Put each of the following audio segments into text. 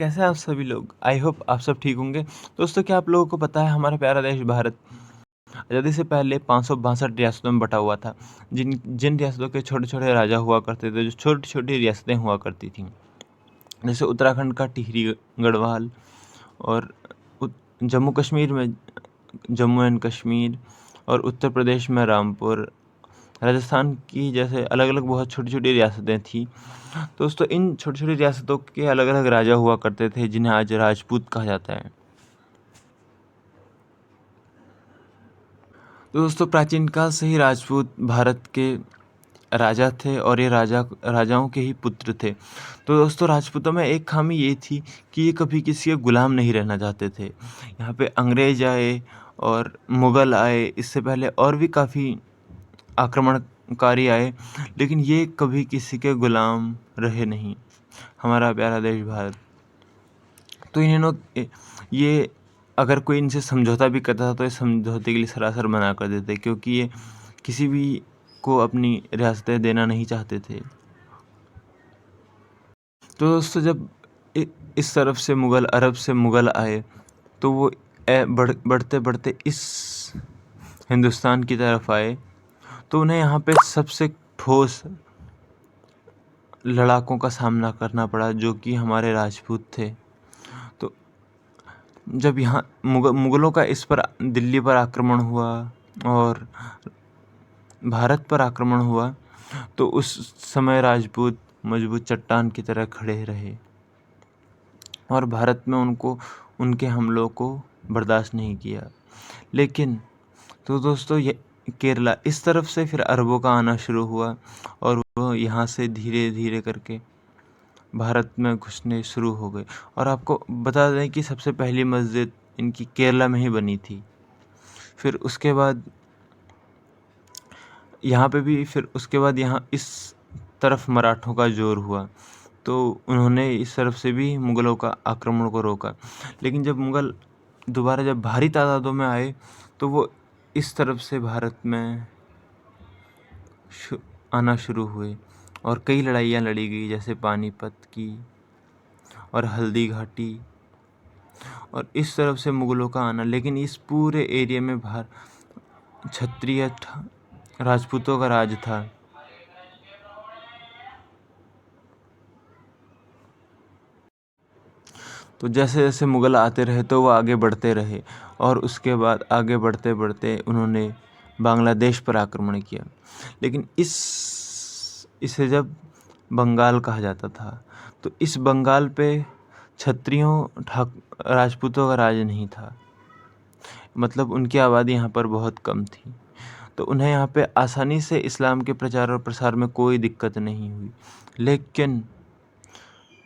कैसे हैं आप सभी लोग? आई होप आप सब ठीक होंगे। दोस्तों, क्या आप लोगों को पता है हमारा प्यारा देश भारत आज़ादी से पहले 562 रियासतों में बँटा हुआ था। जिन जिन रियासतों के छोटे-छोटे राजा हुआ करते थे, जो छोटी-छोटी रियासतें हुआ करती थीं। जैसे उत्तराखंड का टिहरी गढ़वाल और जम्मू कश्मीर में जम्मू एंड कश्मीर और उत्तर प्रदेश में रामपुर, राजस्थान की जैसे अलग-अलग बहुत छोटी-छोटी रियासतें थीं। दोस्तों, इन छोटी-छोटी रियासतों के अलग-अलग राजा हुआ करते थे, जिन्हें आज राजपूत कहा जाता है। तो दोस्तों, प्राचीन काल से ही राजपूत भारत के राजा थे और ये राजाओं के ही पुत्र थे। तो दोस्तों, राजपूतों में एक ख़ामी ये थी कि ये कभी किसी के गुलाम नहीं रहना चाहते थे। यहाँ पे अंग्रेज़ आए और मुग़ल आए, इससे पहले और भी काफ़ी आक्रमणकारी आए, लेकिन ये कभी किसी के गुलाम रहे नहीं, हमारा प्यारा देश भारत। तो ये अगर कोई इनसे समझौता भी करता था, तो इस समझौते के लिए सरासर मना कर देते, क्योंकि ये किसी भी को अपनी रियासतें देना नहीं चाहते थे। तो दोस्तों, जब इस तरफ से मुग़ल, अरब से मुग़ल आए, तो वो बढ़ते-बढ़ते इस हिंदुस्तान की तरफ आए, तो उन्हें यहाँ पे सबसे ठोस लड़ाकों का सामना करना पड़ा, जो कि हमारे राजपूत थे। तो जब यहाँ मुग़लों का इस पर दिल्ली पर आक्रमण हुआ और भारत पर आक्रमण हुआ, तो उस समय राजपूत मजबूत चट्टान की तरह खड़े रहे और भारत में उनके हमलों को बर्दाश्त नहीं किया। लेकिन तो दोस्तों, ये केरला इस तरफ से फिर अरबों का आना शुरू हुआ और वो यहाँ से धीरे-धीरे करके भारत में घुसने शुरू हो गए। और आपको बता दें कि सबसे पहली मस्जिद इनकी केरला में ही बनी थी। फिर उसके बाद यहाँ इस तरफ मराठों का ज़ोर हुआ, तो उन्होंने इस तरफ से भी मुग़लों का आक्रमण को रोका। लेकिन जब मुग़ल दोबारा जब भारी तादादों में आए, तो वो इस तरफ से भारत में आना शुरू हुए और कई लड़ाइयाँ लड़ी गई, जैसे पानीपत की और हल्दी घाटी, और इस तरफ से मुग़लों का आना। लेकिन इस पूरे एरिया में क्षत्रिय राजपूतों का राज था। तो जैसे-जैसे मुग़ल आते रहे, तो वो आगे बढ़ते रहे और उसके बाद आगे बढ़ते-बढ़ते उन्होंने बांग्लादेश पर आक्रमण किया। लेकिन इसे जब बंगाल कहा जाता था, तो इस बंगाल पे राजपूतों का राज नहीं था। मतलब उनकी आबादी यहाँ पर बहुत कम थी, तो उन्हें यहाँ पे आसानी से इस्लाम के प्रचार और प्रसार में कोई दिक्कत नहीं हुई। लेकिन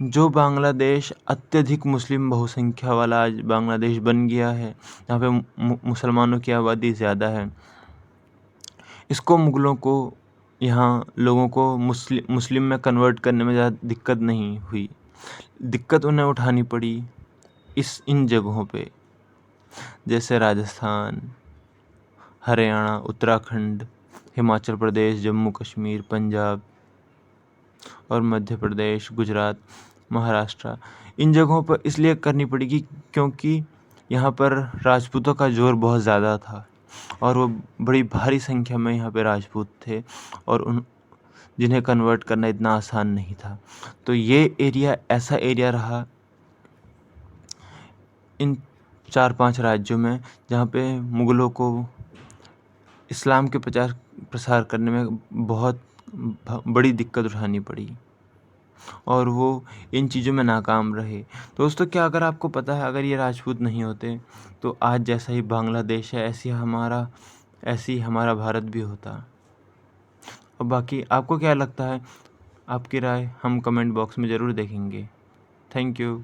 जो बांग्लादेश अत्यधिक मुस्लिम बहुसंख्या वाला आज बांग्लादेश बन गया है, यहाँ पे मुसलमानों की आबादी ज़्यादा है, इसको मुग़लों को यहाँ लोगों को मुस्लिम में कन्वर्ट करने में ज़्यादा दिक्कत नहीं हुई। दिक्कत उन्हें उठानी पड़ी इन जगहों पे, जैसे राजस्थान, हरियाणा, उत्तराखंड, हिमाचल प्रदेश, जम्मू कश्मीर, पंजाब और मध्य प्रदेश, गुजरात, महाराष्ट्र। इन जगहों पर इसलिए करनी पड़ेगी क्योंकि यहाँ पर राजपूतों का ज़ोर बहुत ज़्यादा था और वो बड़ी भारी संख्या में यहाँ पे राजपूत थे और जिन्हें कन्वर्ट करना इतना आसान नहीं था। तो ये एरिया ऐसा एरिया रहा इन 4-5 राज्यों में, जहाँ पे मुग़लों को इस्लाम के प्रसार करने में बहुत बड़ी दिक्कत उठानी पड़ी और वो इन चीज़ों में नाकाम रहे। दोस्तों, क्या अगर आपको पता है, अगर ये राजपूत नहीं होते, तो आज जैसा ही बांग्लादेश है, ऐसे ही हमारा भारत भी होता। और बाकी आपको क्या लगता है? आपकी राय हम कमेंट बॉक्स में ज़रूर देखेंगे। Thank you.